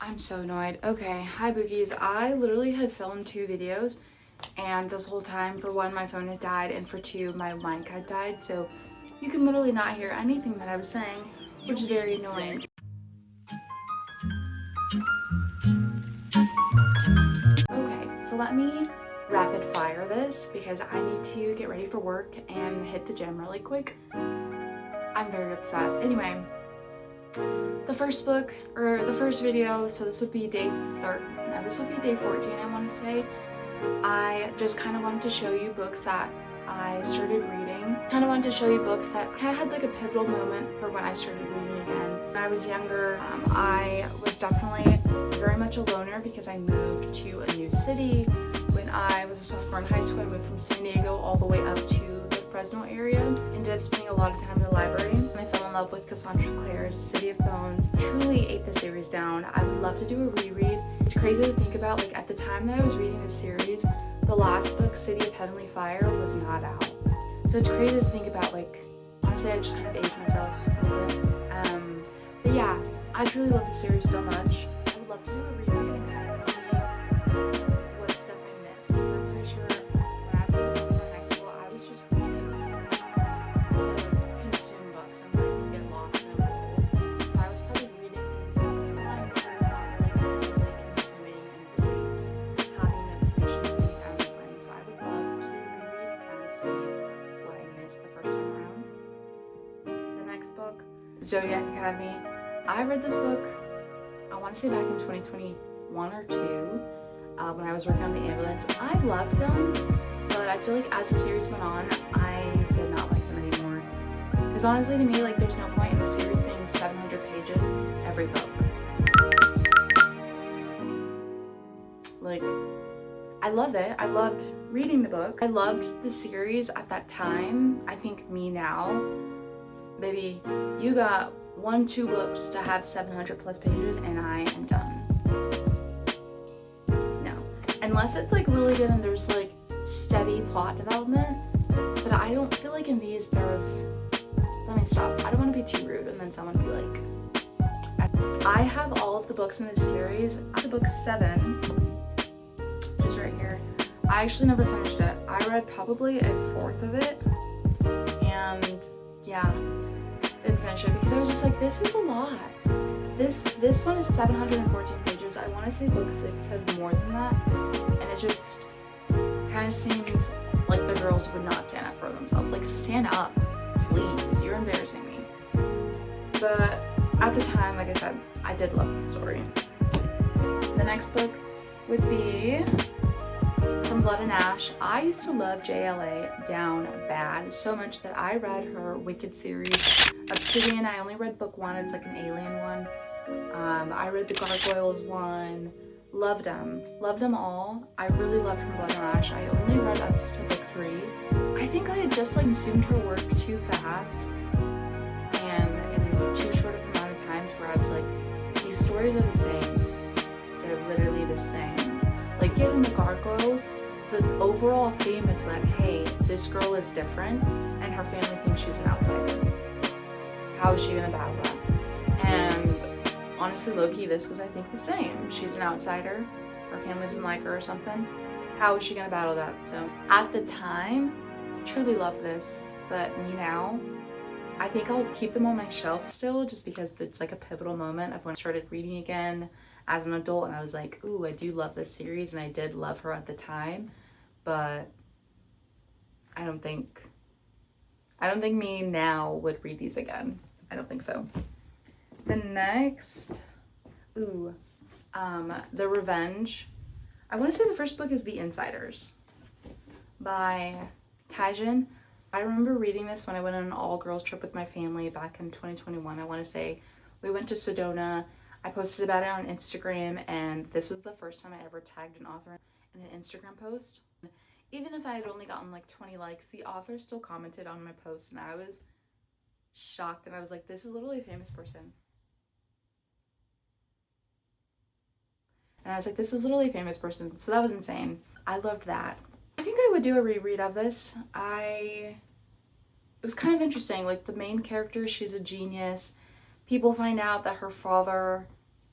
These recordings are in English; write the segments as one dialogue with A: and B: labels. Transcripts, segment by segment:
A: I'm so annoyed. Okay, hi Bookies. I literally had filmed 2 videos, and this whole time, for one, my phone had died, and for two, my mic had died, so you can literally not hear anything that I was saying, which is very annoying. Okay, so let me rapid fire this because I need to get ready for work and hit the gym really quick. I'm very upset. Anyway, the first book, or the first video, so this would be day 14, I want to say. I just kind of wanted to show you books that I started reading. Kind of wanted to show you books that kind of had like a pivotal moment for when I started reading again. When I was younger, I was definitely very much a loner because I moved to a new city. When I was a sophomore in high school, I moved from San Diego all the way up to the Fresno area. Ended up spending a lot of time in the library. I fell in love with Cassandra Clare's City of Bones. Truly ate the series down. I would love to do a reread. It's crazy to think about, like, at the time that I was reading this series, the last book, City of Heavenly Fire, was not out. So it's crazy to think about, like, honestly, I just kind of aged myself a little bit. But yeah, I truly love the series so much. I would love to do a reread and kind of see what stuff I missed. I'm pretty sure when I was in sophomore in high school, I was just reading to consume books and like get lost in a world. So I was probably reading things just flying through, not really truly consuming and really having the patience and time to brain. So I would love to do a reread and kind of see what I missed the first time around. The next book, Zodiac Academy. I read this book, I want to say back in 2021 or 2, when I was working on the ambulance. I loved them, but I feel like as the series went on, I did not like them anymore. Because honestly, to me, like, there's no point in the series being 700 pages every book. Like, I love it. I loved reading the book. I loved the series at that time. I think me now, maybe you got 1-2 books to have 700 plus pages and I am done. No. Unless it's like really good and there's like steady plot development. But I don't feel like in these there's... Let me stop. I don't want to be too rude and then someone be like... I have all of the books in this series. I have book 7, which is right here. I actually never finished it. I read probably a fourth of it. And yeah, didn't finish it because I was just like, this is a lot. This one is 714 pages. I want to say book 6 has more than that, and it just kind of seemed like the girls would not stand up for themselves. Like, stand up, please. You're embarrassing me. But at the time, like I said, I did love the story. The next book would be From Blood and Ash. I used to love JLA down bad, so much that I read her Wicked series. Obsidian, I only read book 1, it's like an alien one. I read the Gargoyles one. Loved them all. I really loved From Blood and Ash. I only read up to book 3. I think I had just like consumed her work too fast and in too short of amount of time, where I was like, these stories are the same. They're literally the same. Like, getting the Gargoyles, the overall theme is that, hey, this girl is different and her family thinks she's an outsider. How is she gonna battle that? And honestly, low-key, this was, I think, the same. She's an outsider, her family doesn't like her or something. How is she gonna battle that? So at the time, truly loved this, but me now, I think I'll keep them on my shelf still, just because it's like a pivotal moment of when I started reading again as an adult, and I was like, ooh, I do love this series, and I did love her at the time, but I don't think me now would read these again. I don't think so. The next, The Revenge. I want to say the first book is The Insiders by Taijin. I remember reading this when I went on an all-girls trip with my family back in 2021. I want to say we went to Sedona. I posted about it on Instagram, and this was the first time I ever tagged an author in an Instagram post. Even if I had only gotten like 20 likes, the author still commented on my post, and I was shocked, and I was like, this is literally a famous person. And I was like, this is literally a famous person. So that was insane. I loved that. I think I would do a reread of this. It was kind of interesting. Like, the main character, she's a genius. People find out that her father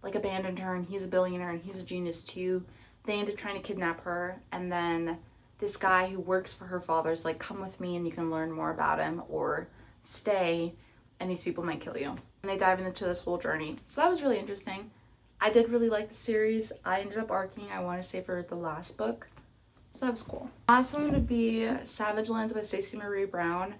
A: like abandoned her, and he's a billionaire and he's a genius too. They end up trying to kidnap her, and then this guy who works for her father's like, come with me and you can learn more about him, or stay and these people might kill you. And they dive into this whole journey. So that was really interesting. I did really like the series. I ended up arcing, I want to say, for the last book. So that was cool. Last one would be Savage Lands by Stacey Marie Brown.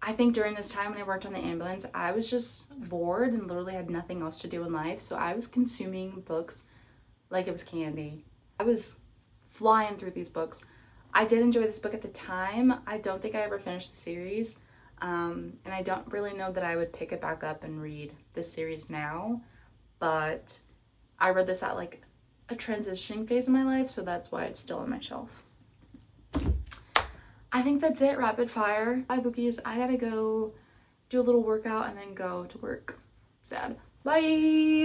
A: I think during this time when I worked on the ambulance, I was just bored and literally had nothing else to do in life. So I was consuming books like it was candy. I was flying through these books. I did enjoy this book at the time. I don't think I ever finished the series. And I don't really know that I would pick it back up and read this series now. But I read this at like a transitioning phase in my life, so that's why it's still on my shelf. I think that's it, rapid fire. Bye, bookies. I gotta go do a little workout and then go to work. Sad. Bye.